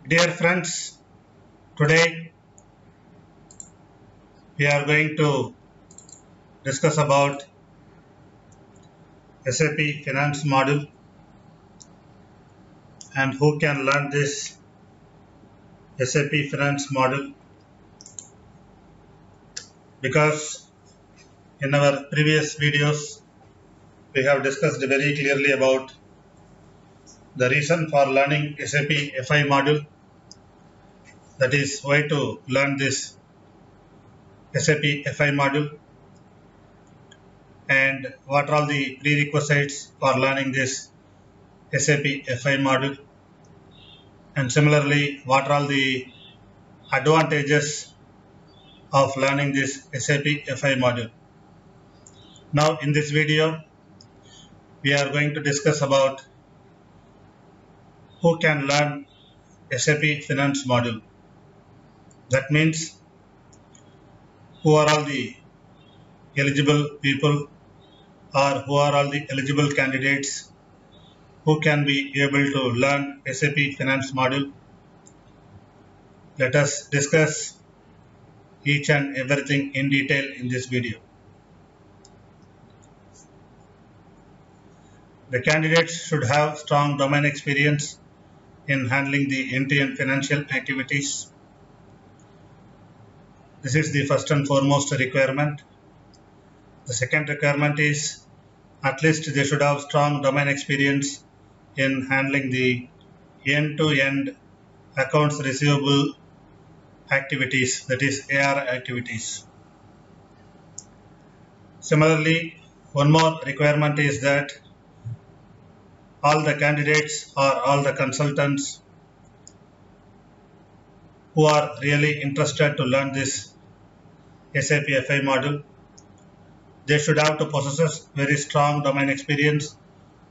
Dear friends, today we are going to discuss about SAP Finance module and who can learn this SAP Finance module, because in our previous videos we have discussed very clearly about the reason for learning SAP FI module, that is why to learn this SAP FI module and what are all the prerequisites for learning this SAP FI module, and similarly what are all the advantages of learning this SAP FI module. Now in this video we are going to discuss about who can learn SAP Finance module. That means who are all the eligible people or who are all the eligible candidates who can be able to learn SAP Finance module. Let us discuss each and everything in detail in this video. The candidates should have strong domain experience in handling the end-to-end financial activities. This is the first and foremost requirement. The second requirement is at least they should have strong domain experience in handling the end-to-end accounts receivable activities, that is AR activities. Similarly, one more requirement is that all the candidates or all the consultants who are really interested to learn this SAP FI module, they should have to possess very strong domain experience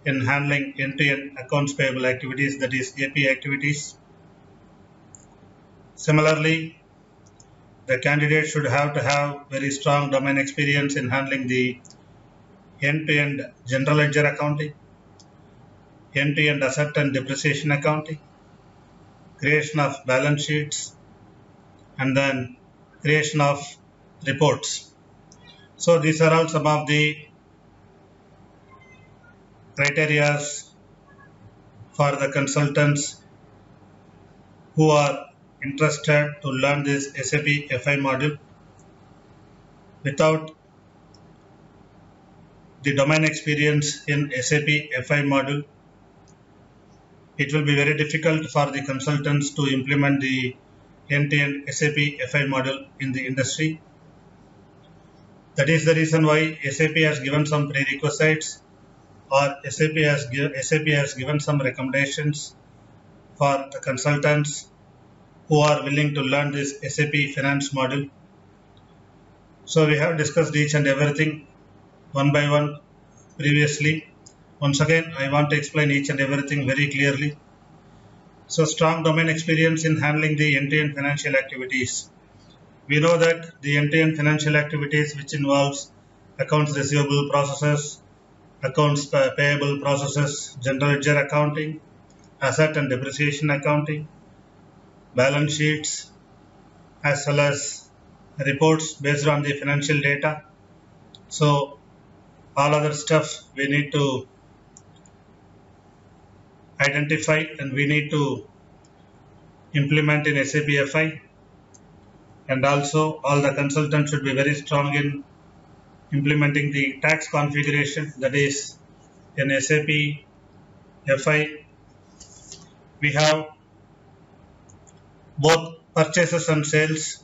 in handling end-to-end accounts payable activities, that is AP activities. Similarly, the candidate should have to have very strong domain experience in handling the end-to-end general ledger accounting, end-to-end asset and depreciation accounting, creation of balance sheets, and then creation of reports. So these are all some of the criteria for the consultants who are interested to learn this SAP FI module. Without the domain experience in SAP FI module, it will be very difficult for the consultants to implement the end-to-end SAP FI module in the industry. That is the reason why SAP has given some prerequisites, or SAP has given some recommendations for the consultants who are willing to learn this SAP Finance module. So we have discussed each and everything one by one previously. Once again, I want to explain each and everything very clearly. So strong domain experience in handling the end-to-end financial activities. We know that the end-to-end financial activities, which involves accounts receivable processes, accounts payable processes, general ledger accounting, asset and depreciation accounting, balance sheets, as well as reports based on the financial data. So all other stuff we need to identify and we need to implement in SAP FI. And also all the consultants should be very strong in implementing the tax configuration, that is in SAP FI we have both purchases and sales.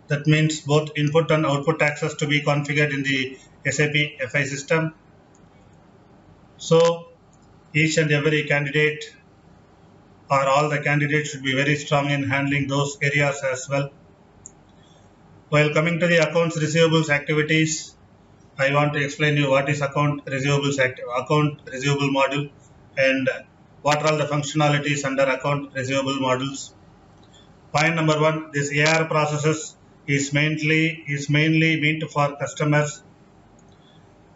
That means both input and output taxes to be configured in the SAP FI system. So each and every candidate or all the candidates should be very strong in handling those areas as well. While coming to the accounts receivables activities, I want to explain you what is account receivable module and what are all the functionalities under account receivable modules. Point number one, this AR processes is mainly meant for customers.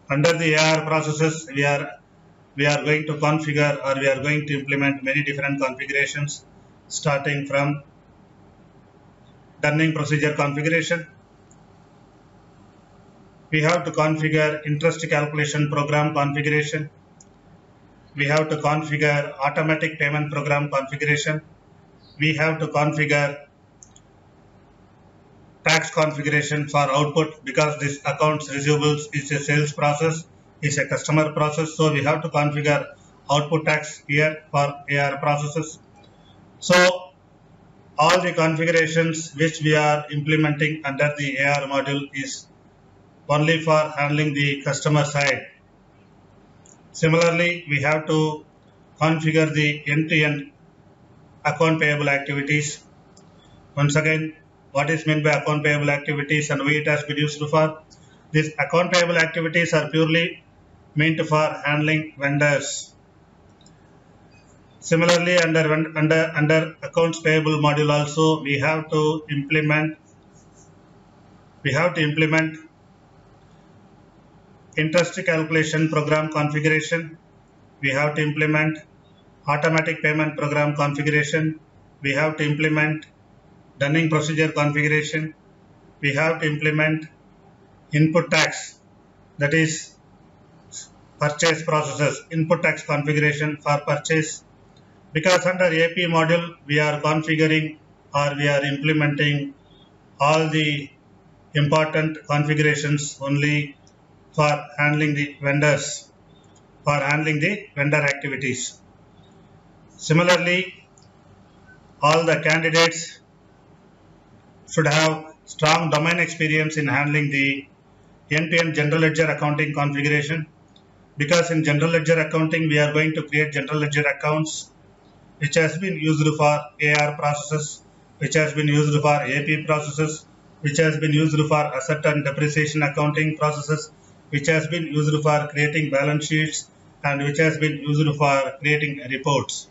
Under the AR processes, we are going to configure or we are going to implement many different configurations starting from Dunning procedure configuration. We have to configure interest calculation program configuration. We have to configure automatic payment program configuration. We have to configure tax configuration for output, because this accounts receivables is a sales process, is a customer process. So we have to configure output tax here for AR processes. So all the configurations which we are implementing under the AR module is only for handling the customer side. Similarly, we have to configure the end-to-end account payable activities. Once again, what is meant by account payable activities and why it has been used for? These account payable activities are purely meant for handling vendors. Similarly, under accounts payable module also we have to implement interest calculation program configuration. We have to implement automatic payment program configuration. We have to implement Dunning procedure configuration. We have to implement input tax, that is purchase processes, input tax configuration for purchase. Because under AP module we are configuring or we are implementing all the important configurations only for handling the vendors, for handling the vendor activities. Similarly, all the candidates should have strong domain experience in handling the end-to-end general ledger accounting configuration, because in general ledger accounting we are going to create general ledger accounts which has been used for AR processes, which has been used for AP processes, which has been used for asset and depreciation accounting processes, which has been used for creating balance sheets, and which has been used for creating reports.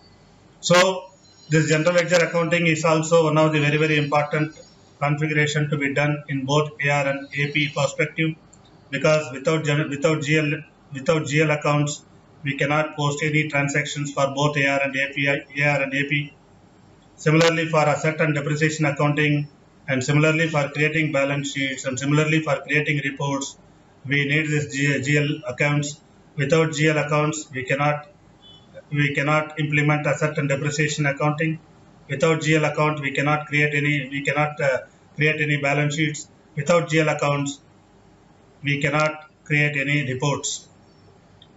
So this general ledger accounting is also one of the very important configuration to be done in both AR and AP perspective, because without GL accounts we cannot post any transactions for both AR and AP. Similarly for asset and depreciation accounting, and similarly for creating balance sheets, and similarly for creating reports, we need this GL accounts. Without GL accounts we cannot implement asset and depreciation accounting. Without GL account we cannot create any balance sheets. Without GL accounts we cannot create any reports.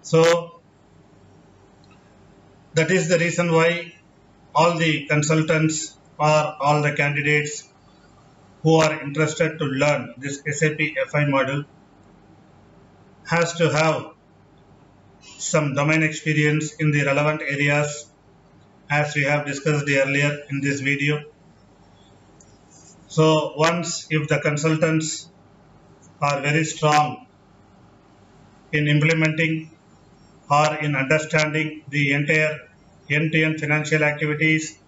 So that is the reason why all the consultants or all the candidates who are interested to learn this SAP FI module has to have some domain experience in the relevant areas, as we have discussed earlier in this video. So once if the consultants are very strong in implementing or in understanding the entire end-to-end financial activities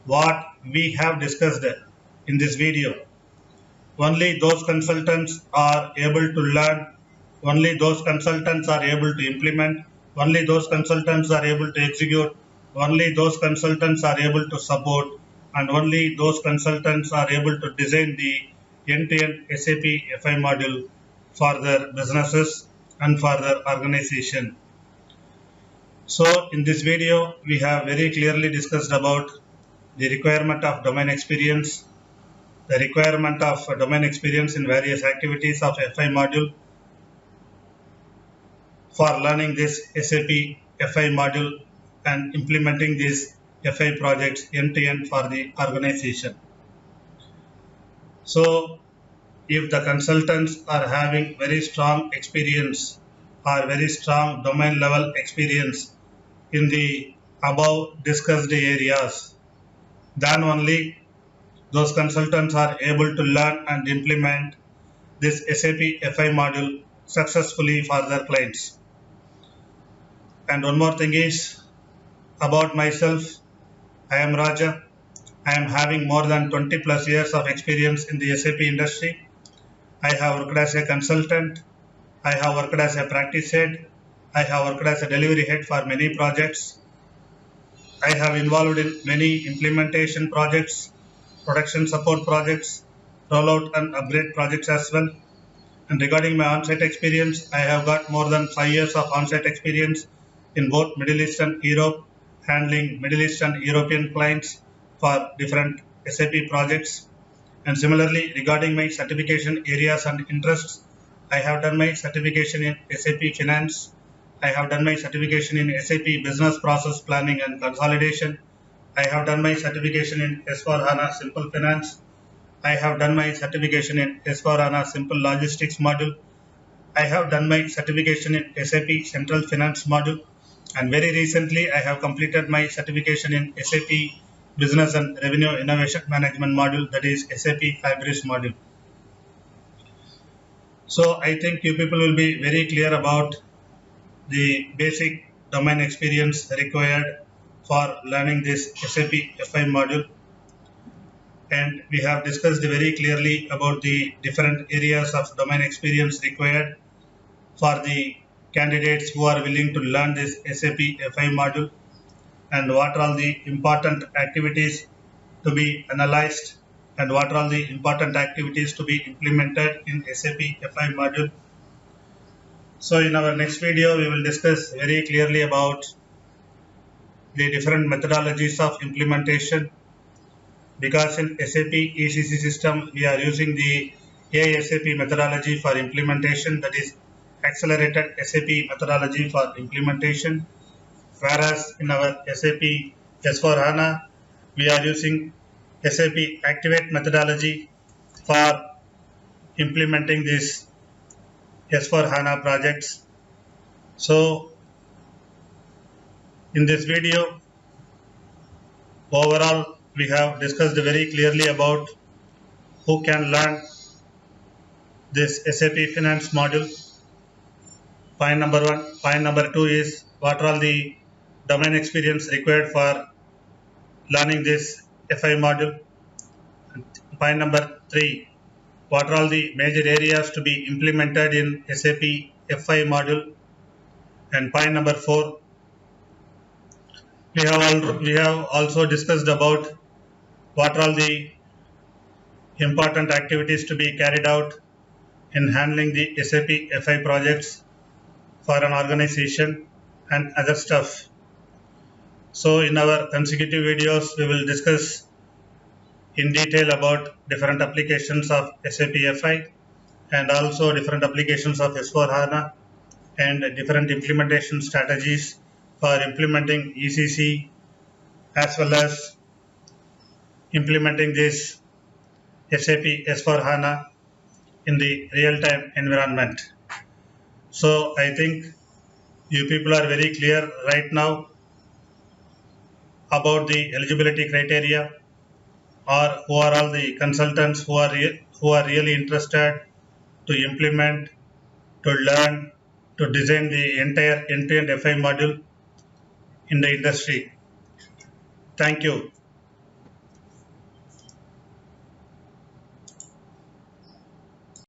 what we have discussed in this video, only those consultants are able to learn, only those consultants are able to implement, only those consultants are able to execute, only those consultants are able to support, and only those consultants are able to design the end-to-end SAP FI module for their businesses and for their organization. So in this video we have very clearly discussed about the requirement of domain experience, the requirement of domain experience in various activities of FI module for learning this SAP FI module and implementing these FI projects end-to-end for the organization. So if the consultants are having very strong experience or very strong domain level experience in the above discussed areas, then only those consultants are able to learn and implement this SAP FI module successfully for their clients. And one more thing is about myself. I am Raja. I am having more than 20 plus years of experience in the SAP industry. I have worked as a consultant. I have worked as a practice head. I have worked as a delivery head for many projects. I have involved in many implementation projects, production support projects, rollout and upgrade projects as well. And regarding my on-site experience, I have got more than 5 years of on-site experience in both Middle East and Europe, handling Middle East and European clients for different SAP projects. And similarly, regarding my certification areas and interests, I have done my certification in SAP Finance. I have done my certification in SAP Business Process Planning and Consolidation. I have done my certification in S4HANA Simple Finance. I have done my certification in S4HANA Simple Logistics module. I have done my certification in SAP Central Finance module. And very recently, I have completed my certification in SAP Business and Revenue Innovation Management module, that is SAP Hybris module. So I think you people will be very clear about the basic domain experience required for learning this SAP FI module. And we have discussed very clearly about the different areas of domain experience required for the candidates who are willing to learn this SAP FI module, and what are all the important activities to be analyzed and what are all the important activities to be implemented in SAP FI module. So in our next video, we will discuss very clearly about the different methodologies of implementation, because in SAP ECC system, we are using the ASAP methodology for implementation, that is accelerated SAP methodology for implementation, whereas in our SAP S4HANA, we are using SAP Activate methodology for implementing these S4HANA projects. So in this video, overall, we have discussed very clearly about who can learn this SAP Finance module. Point number 1. Point number 2 is what are all the domain experience required for learning this FI module. Point number 3. What are all the major areas to be implemented in SAP FI module. And point number 4. We have also discussed about what are all the important activities to be carried out in handling the SAP FI projects for an organization and other stuff. So in our consecutive videos, we will discuss in detail about different applications of SAP FI and also different applications of S4HANA and different implementation strategies for implementing ECC as well as implementing this SAP S4HANA in the real-time environment. So I think you people are very clear right now about the eligibility criteria, or who are all the consultants who are really interested to implement, to learn, to design the entire end-to-end FI module in the industry. Thank you.